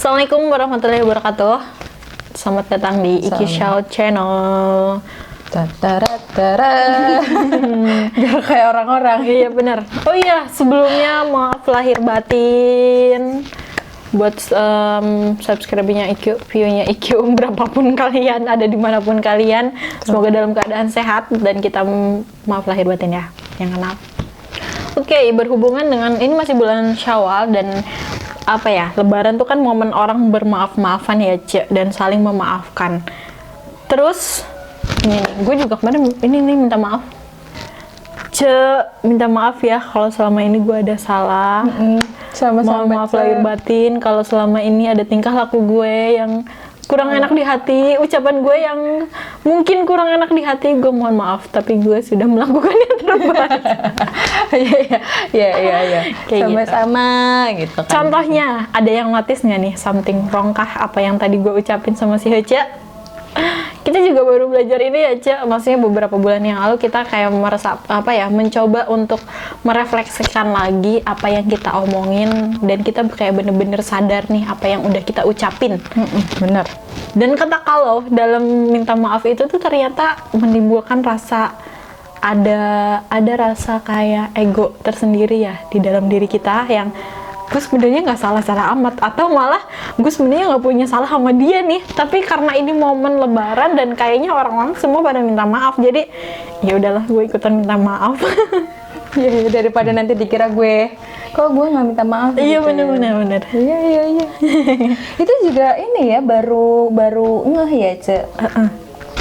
Assalamualaikum warahmatullahi wabarakatuh. Selamat datang di Iki Shout Channel. Biar kayak orang-orang. Iya benar. Oh iya, sebelumnya maaf lahir batin buat subscribe-nya IQ, view-nya IQ berapapun kalian, ada dimanapun kalian. Semoga dalam keadaan sehat dan kita maaf lahir batin ya, yang kenal. Oke, berhubungan dengan ini masih bulan Syawal dan apa ya, Lebaran tuh kan momen orang bermaaf-maafan ya, Cek, dan saling memaafkan. Terus ini gue juga kemarin ini nih minta maaf. Minta maaf ya kalau selama ini gue ada salah. Sama-sama. Maaf lahir batin kalau selama ini ada tingkah laku gue yang kurang enak di hati, ucapan gue yang mungkin kurang enak di hati, gue mohon maaf, tapi gue sudah melakukan yang terbaik. Iya. Kayak Sama-sama gitu kan. Contohnya, ada yang notice nggak nih something wrong kah apa yang tadi gue ucapin sama si Hece? Kita juga baru belajar ini ya, Cek. Maksudnya beberapa bulan yang lalu kita kayak mencoba untuk merefleksikan lagi apa yang kita omongin dan kita kayak bener-bener sadar nih apa yang udah kita ucapin. Bener. Dan kata kalau dalam minta maaf itu tuh ternyata menimbulkan rasa ada rasa kayak ego tersendiri ya di dalam diri kita yang gue sebenarnya nggak salah-salah amat, atau malah gue sebenarnya nggak punya salah sama dia nih, tapi karena ini momen Lebaran dan kayaknya orang-orang semua pada minta maaf, jadi ya udahlah gue ikutan minta maaf. Iya, daripada nanti dikira gue kok gue nggak minta maaf. Iya gitu. bener. Iya. Itu juga ini ya baru ngeh ya, Cek.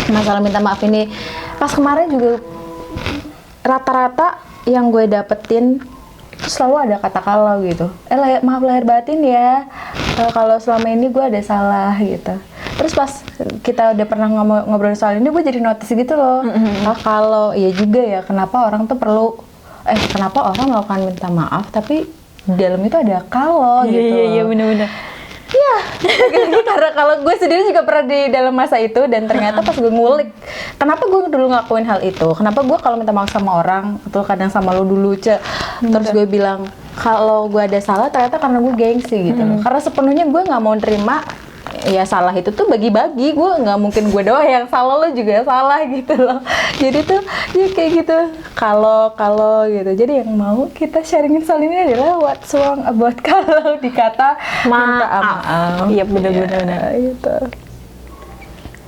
Masalah minta maaf ini pas kemarin juga rata-rata yang gue dapetin selalu ada kata kalau gitu. Maaf lahir batin ya, kalau selama ini gue ada salah gitu. Terus pas kita udah pernah ngobrol soal ini, gue jadi notice gitu loh. Kalau iya juga ya, kenapa orang tuh kenapa orang melakukan minta maaf tapi di dalam itu ada kalau gitu. Iya bener. Iya, karena kalau gue sendiri juga pernah di dalam masa itu dan ternyata pas gue ngulik, kenapa gue dulu ngelakuin hal itu? Kenapa gue kalau minta maaf sama orang atau kadang sama lo dulu, terus gue bilang kalau gue ada salah ternyata karena gue gengsi gitu loh. Karena sepenuhnya gue nggak mau terima ya salah itu tuh bagi-bagi, gue nggak mungkin gue doang yang salah, lo juga salah gitu loh. Jadi tuh ya kayak gitu kalau gitu. Jadi yang mau kita sharingin soal ini adalah what's wrong about kalau dikata minta maaf. Iya bener-bener gitu.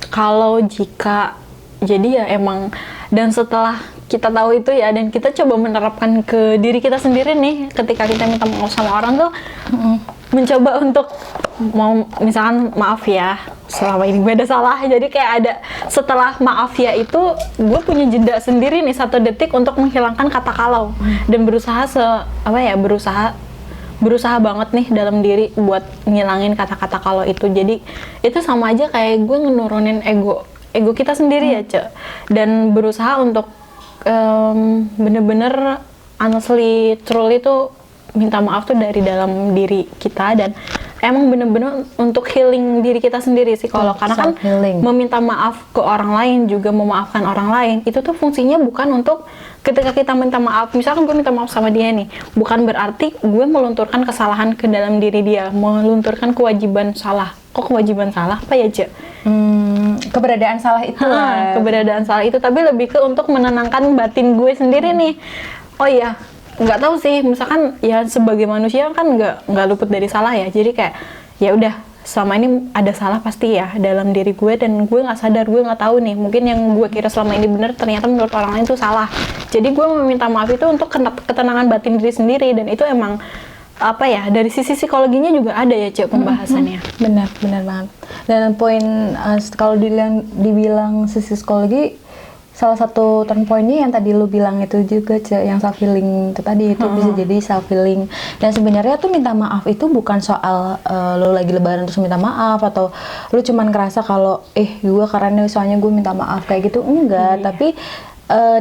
Kalau jika jadi ya emang, dan setelah kita tahu itu ya dan kita coba menerapkan ke diri kita sendiri nih ketika kita minta maaf sama orang tuh, mencoba untuk mau misalkan maaf ya selama ini gue ada salah, jadi kayak ada setelah maaf ya itu gue punya jeda sendiri nih 1 detik untuk menghilangkan kata kalau dan berusaha berusaha banget nih dalam diri buat ngilangin kata-kata kalau itu. Jadi itu sama aja kayak gue ngenurunin ego kita sendiri ya, Cek, dan berusaha untuk bener-bener honestly truly tuh minta maaf tuh dari dalam diri kita dan emang bener-bener untuk healing diri kita sendiri sih kalau karena kan meminta maaf ke orang lain juga memaafkan orang lain itu tuh fungsinya bukan untuk ketika kita minta maaf, misalkan gue minta maaf sama dia nih, bukan berarti gue melunturkan kesalahan ke dalam diri dia, melunturkan kewajiban salah. Kok kewajiban salah apa ya, Cek? Keberadaan salah itu lah. Keberadaan salah itu, tapi lebih ke untuk menenangkan batin gue sendiri nih. Oh iya, nggak tahu sih, misalkan ya sebagai manusia kan nggak luput dari salah ya, jadi kayak ya udah selama ini ada salah pasti ya dalam diri gue dan gue nggak sadar, gue nggak tahu nih, mungkin yang gue kira selama ini benar ternyata menurut orang lain itu salah. Jadi gue meminta maaf itu untuk ketenangan batin diri sendiri dan itu emang apa ya, dari sisi psikologinya juga ada ya, Cek, pembahasannya. Benar banget. Dan poin kalau dibilang sisi psikologi, salah satu turn point-nya yang tadi lu bilang itu juga, Cek, yang self healing itu tadi itu bisa jadi self healing. Dan sebenarnya tuh minta maaf itu bukan soal lu lagi lebaran terus minta maaf atau lu cuman ngerasa kalau gue karena soalnya gue minta maaf kayak gitu, enggak. Tapi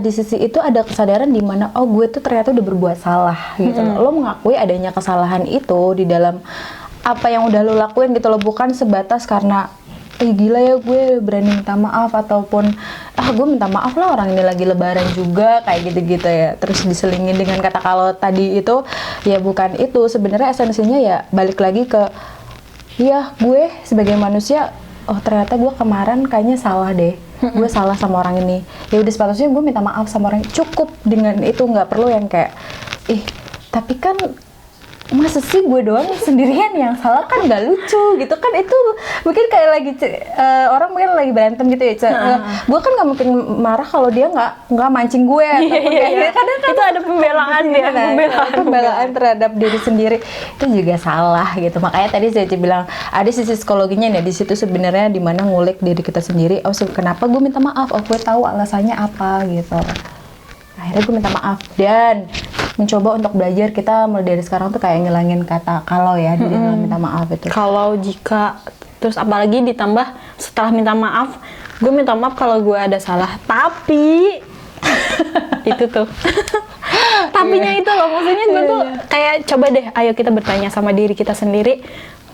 di sisi itu ada kesadaran di mana gue tuh ternyata udah berbuat salah gitu loh. Lo mengakui adanya kesalahan itu di dalam apa yang udah lo lakuin gitu loh, bukan sebatas karena gila ya gue berani minta maaf ataupun gue minta maaf lah orang ini lagi lebaran juga kayak gitu-gitu ya, terus diselingin dengan kata kalau tadi itu ya bukan itu. Sebenarnya esensinya ya balik lagi ke iya gue sebagai manusia, oh ternyata gue kemarin kayaknya salah deh, gue salah sama orang ini, ya udah sepatutnya gue minta maaf sama orang ini. Cukup dengan itu, nggak perlu yang kayak tapi kan masa sih gue doang sendirian yang salah, kan nggak lucu gitu kan. Itu mungkin kayak lagi orang mungkin lagi berantem gitu ya, gue kan nggak mungkin marah kalau dia nggak mancing gue ataupun kayak kadang kan itu ada pembelaan ya, pembelaan terhadap diri sendiri, itu juga salah gitu. Makanya tadi saya bilang ada sisi psikologinya nih di situ sebenarnya, di mana ngulik diri kita sendiri. Oh kenapa gue minta maaf, oh gue tahu alasannya apa gitu, akhirnya gue minta maaf dan mencoba untuk belajar. Kita mulai dari sekarang tuh kayak ngilangin kata kalau ya di dalam minta maaf itu. Kalau jika, terus apalagi ditambah setelah minta maaf, gue minta maaf kalau gue ada salah, tapi itu tuh tapinya itu loh, maksudnya gue tuh kayak coba deh, ayo kita bertanya sama diri kita sendiri,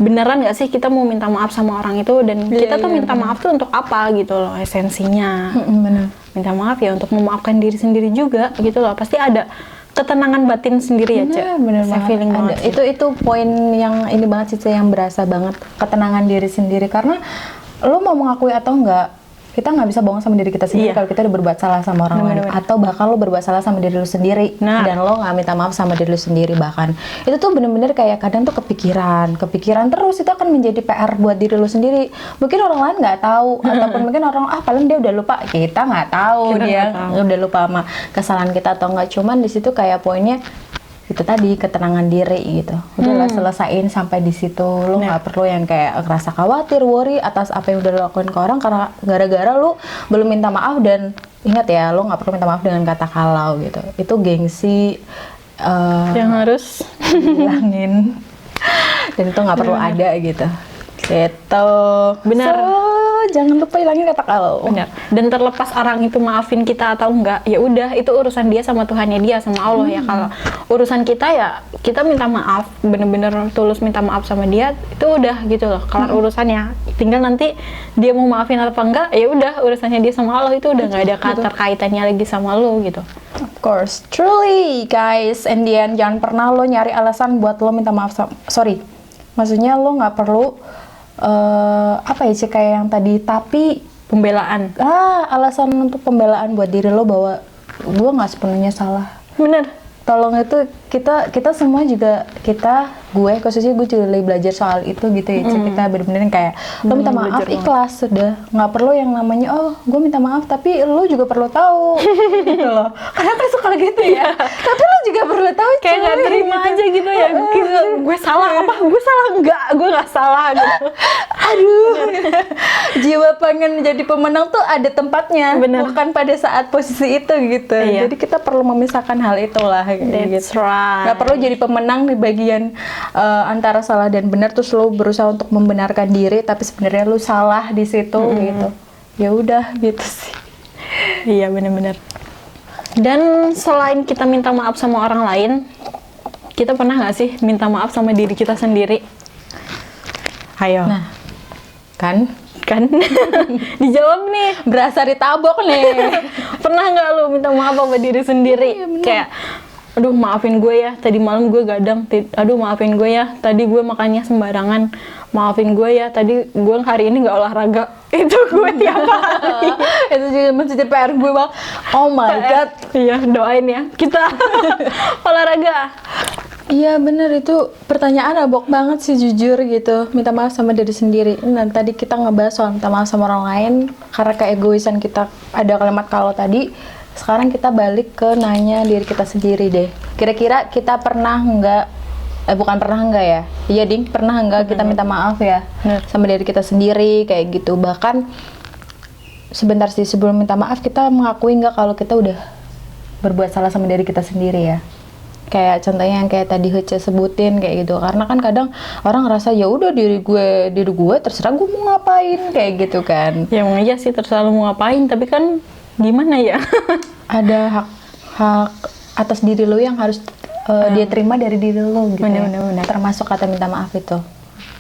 beneran nggak sih kita mau minta maaf sama orang itu, dan kita tuh minta maaf tuh untuk apa gitu loh, esensinya. Bener. Minta maaf ya untuk memaafkan diri sendiri juga gitu loh, pasti ada ketenangan batin sendiri ya, Cek. Bener Saya banget. feeling banget sih. Itu poin yang ini banget sih, Cek, yang berasa banget, ketenangan diri sendiri. Karena lo mau mengakui atau enggak, kita nggak bisa bohong sama diri kita sendiri kalau kita udah berbuat salah sama orang lain, atau bahkan lo berbuat salah sama diri lo sendiri dan lo nggak minta maaf sama diri lo sendiri. Bahkan itu tuh bener-bener kayak kadang tuh kepikiran terus, itu akan menjadi PR buat diri lo sendiri. Mungkin orang lain nggak tahu, ataupun mungkin orang paling dia udah lupa, kita nggak tahu dia udah lupa sama kesalahan kita atau enggak. Cuman di situ kayak poinnya itu tadi, ketenangan diri gitu. Udahlah selesain sampai di situ. Lo nggak perlu yang kayak ngerasa khawatir, worry atas apa yang udah lo lakuin ke orang karena gara-gara lo belum minta maaf. Dan ingat ya, lo nggak perlu minta maaf dengan kata kalau gitu. Itu gengsi yang harus hilangin. Dan itu nggak perlu ada gitu. Gitu. Benar. Jangan lupa hilangin kata kalau. Benar. Dan terlepas orang itu maafin kita atau enggak, ya udah itu urusan dia sama Tuhannya dia, sama Allah ya. Kalau urusan kita ya kita minta maaf, bener-bener tulus minta maaf sama dia, itu udah gitu loh, kelar urusannya. Tinggal nanti dia mau maafin atau enggak, ya udah urusannya dia sama Allah, itu udah nggak ada keterkaitannya lagi sama lo gitu. Of course, truly guys, and then jangan pernah lo nyari alasan buat lo minta maaf maksudnya lo nggak perlu apa ya sih kayak yang tadi, tapi Pembelaan. alasan untuk pembelaan buat diri lo bahwa gue nggak sepenuhnya salah. Bener. Tolong itu kita semua juga, gue khususnya gue juga lagi belajar soal itu gitu ya. Kita bener-bener kayak lo minta maaf ikhlas, sudah nggak perlu yang namanya oh gue minta maaf tapi lo juga perlu tahu gitu loh. Karena kan suka gitu ya. Tapi lo juga perlu tahu, Kayak nggak terima aja gitu ya. Gue salah apa? Gue salah enggak? Gue nggak salah gitu. Aduh, jiwa pengen jadi pemenang tuh ada tempatnya, bukan pada saat posisi itu gitu. Jadi kita perlu memisahkan hal itulah. That's right. Gak perlu jadi pemenang di bagian antara salah dan benar terus lo berusaha untuk membenarkan diri tapi sebenarnya lo salah di situ gitu. Ya udah gitu sih. Iya benar-benar. Dan selain kita minta maaf sama orang lain, kita pernah nggak sih minta maaf sama diri kita sendiri? Ayo. Nah, kan dijawab nih. Berasa ditabok nih. Pernah nggak lu minta maaf sama diri sendiri? Kayak aduh maafin gue ya, tadi malam gue gadang. Aduh maafin gue ya, tadi gue makannya sembarangan. Maafin gue ya, tadi gue hari ini nggak olahraga. Itu gue tiap hari. Itu juga menjadi PR gue bang. Oh my god. Iya doain ya kita olahraga. Iya bener, itu pertanyaan abok banget sih jujur gitu. Minta maaf sama diri sendiri. Nah tadi kita ngebahas soal minta maaf sama orang lain karena keegoisan kita, ada kalimat kalau tadi. Sekarang kita balik ke nanya diri kita sendiri deh. Kira-kira kita pernah nggak, bukan pernah nggak ya? Iya ding, pernah nggak kita minta maaf ya sama diri kita sendiri kayak gitu. Bahkan sebentar sih sebelum minta maaf kita mengakui nggak kalau kita udah berbuat salah sama diri kita sendiri ya. Kayak contohnya yang kayak tadi Hece sebutin kayak gitu. Karena kan kadang orang ngerasa ya udah diri gue terserah gue mau ngapain kayak gitu kan. Ya emang aja sih terserah lu mau ngapain, tapi kan gimana ya? Ada hak atas diri lo yang harus dia terima dari diri lo gitu. Bener. Termasuk kata minta maaf itu.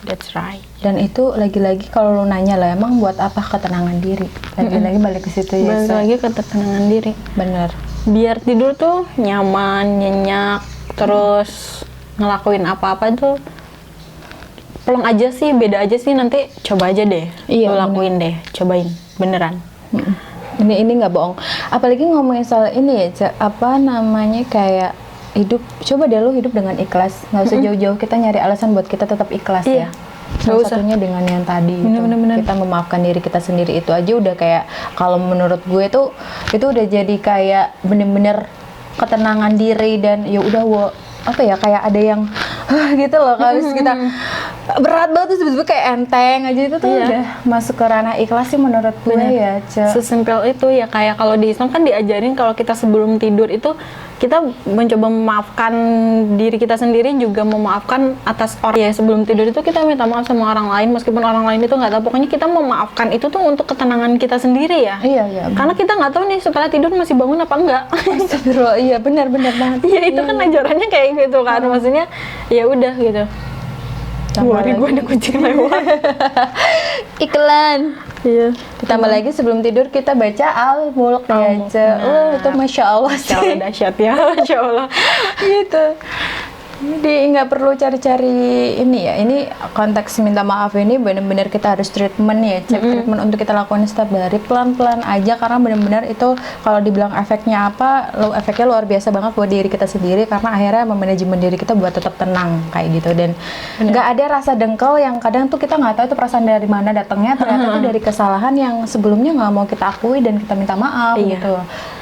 That's right. Dan itu lagi-lagi kalau lo nanya lah emang buat apa ketenangan diri? Lagi-lagi balik ke situ ya. Balik lagi ke ketenangan diri. Bener. Biar tidur tuh nyaman, nyenyak, terus ngelakuin apa-apa tuh plong aja sih, beda aja sih, nanti coba aja deh. Iya, Lu lakuin deh, cobain. Beneran. Ini nggak bohong. Apalagi ngomongin soal ini ya, Cak, apa namanya kayak hidup. Coba deh lu hidup dengan ikhlas. Nggak usah jauh-jauh kita nyari alasan buat kita tetap ikhlas Iya. ya. Salah satunya dengan yang tadi itu. Bener-bener. Kita memaafkan diri kita sendiri itu aja udah kayak, kalau menurut gue tuh itu udah jadi kayak bener-bener ketenangan diri. Dan ya udah apa ya, kayak ada yang gitu loh, kalau kita berat banget terus tiba-tiba kayak enteng aja, itu tuh Iya. udah masuk ke ranah ikhlas sih menurut gue. Bener. Ya, Cak. Sesimpel itu ya, kayak kalau di Islam kan diajarin kalau kita sebelum tidur itu kita mencoba memaafkan diri kita sendiri, juga memaafkan atas orang ya. Sebelum tidur itu kita minta maaf sama orang lain, meskipun orang lain itu nggak tahu. Pokoknya kita memaafkan itu tuh untuk ketenangan kita sendiri ya. Iya. Karena kita nggak tahu nih setelah tidur masih bangun apa enggak. Astagfirullah, iya benar-benar banget. Iya, itu kan ajarannya kayak gitu kan. Maksudnya ya udah gitu. Tambah Wari gue lagi. ada kucing lewat. Iklan. Iya. Ditambah lagi sebelum tidur kita baca Al-Mulk ya, Al-Mulk, Cak. benar. Itu Masya Allah Masya Allah, sih. dahsyat ya. Masya Allah. Gitu. Jadi nggak perlu cari-cari ini ya. Ini konteks minta maaf ini benar-benar kita harus treatment ya, Cak. Treatment untuk kita lakukan setiap hari pelan-pelan aja, karena benar-benar itu kalau dibilang efeknya apa, efeknya luar biasa banget buat diri kita sendiri, karena akhirnya memanajemen diri kita buat tetap tenang kayak gitu. Dan nggak ada rasa dengkel yang kadang tuh kita nggak tahu itu perasaan dari mana datangnya, ternyata itu dari kesalahan yang sebelumnya nggak mau kita akui dan kita minta maaf Iya. gitu.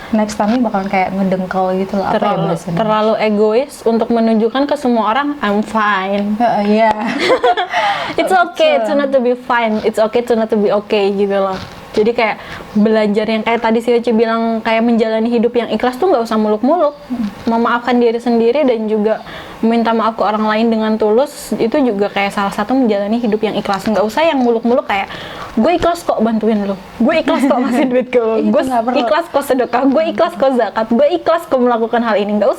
Next time bakalan kayak ngedengkel gitu loh. Apa ya bahasanya? terlalu egois untuk menunjukkan ke semua orang I'm fine. Iya. It's okay to not to be fine. It's okay to not to be okay gitu loh. Jadi kayak belajar yang kayak tadi si Uci bilang, kayak menjalani hidup yang ikhlas tuh nggak usah muluk-muluk. Memaafkan diri sendiri dan juga minta maaf ke orang lain dengan tulus, itu juga kayak salah satu menjalani hidup yang ikhlas. Nggak usah yang muluk-muluk kayak gue ikhlas kok bantuin lo, gue ikhlas kok ngasih duit ke lo, Itu gue nggak perlu. ikhlas kok sedekah, gue ikhlas kok zakat, gue ikhlas kok melakukan hal ini. Nggak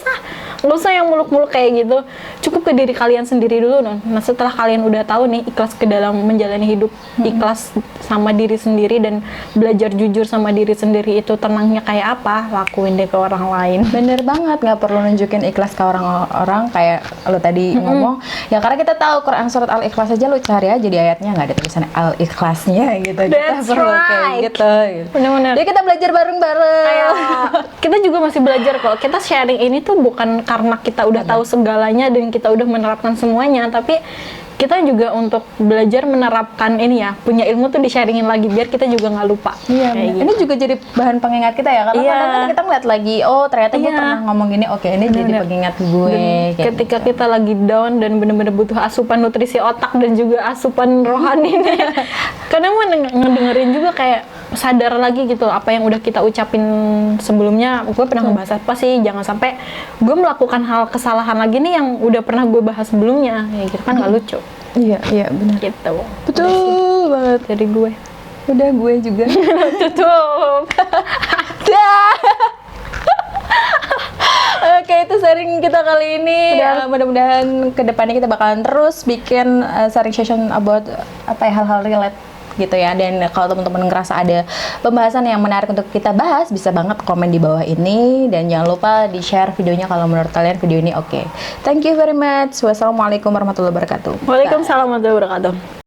usah yang muluk-muluk kayak gitu. Cukup ke diri kalian sendiri dulu, non. Nah, setelah kalian udah tahu nih ikhlas ke dalam menjalani hidup, ikhlas sama diri sendiri dan belajar jujur sama diri sendiri itu tenangnya kayak apa, lakuin deh ke orang lain. Bener banget, nggak perlu nunjukin ikhlas ke orang-orang kayak lo tadi ngomong. Ya karena kita tahu Quran surat Al-Ikhlas aja, lo cari aja di ayatnya nggak ada tulisan Al-Ikhlasnya gitu. That's kita perlu kayak right. gitu. Bener-bener. Jadi kita belajar bareng-bareng. Kayak kita juga masih belajar kok. Kita sharing ini tuh bukan karena kita udah tahu segalanya dan kita udah menerapkan semuanya, tapi kita juga untuk belajar menerapkan ini ya, punya ilmu tuh di-sharingin lagi biar kita juga nggak lupa. Iya, Kayak bener. gitu. Ini juga jadi bahan pengingat kita ya, karena Iya. kadang kan kita ngeliat lagi, oh ternyata gue Iya. pernah ngomong gini, oke ini jadi Bener. pengingat gue. Dan kayak ketika gitu. kita lagi down dan bener-bener butuh asupan nutrisi otak dan juga asupan rohani nih, kadang mau ngedengerin juga kayak sadar lagi gitu apa yang udah kita ucapin sebelumnya. Gue pernah ngebahas apa sih, jangan sampai gue melakukan hal kesalahan lagi nih yang udah pernah gue bahas sebelumnya, kayak gitu kan nggak lucu Iya benar. gitu. Betul banget. Dari gue Udah gue juga. tutup. Dah. Oke, itu sharing kita kali ini. Mudah-mudahan kedepannya kita bakalan terus bikin sharing session about apa ya, hal-hal relate gitu ya. Dan kalau teman-teman ngerasa ada pembahasan yang menarik untuk kita bahas, bisa banget komen di bawah ini, dan jangan lupa di share videonya kalau menurut kalian video ini oke. Thank you very much. Wassalamualaikum warahmatullahi wabarakatuh. Waalaikumsalam warahmatullahi wabarakatuh.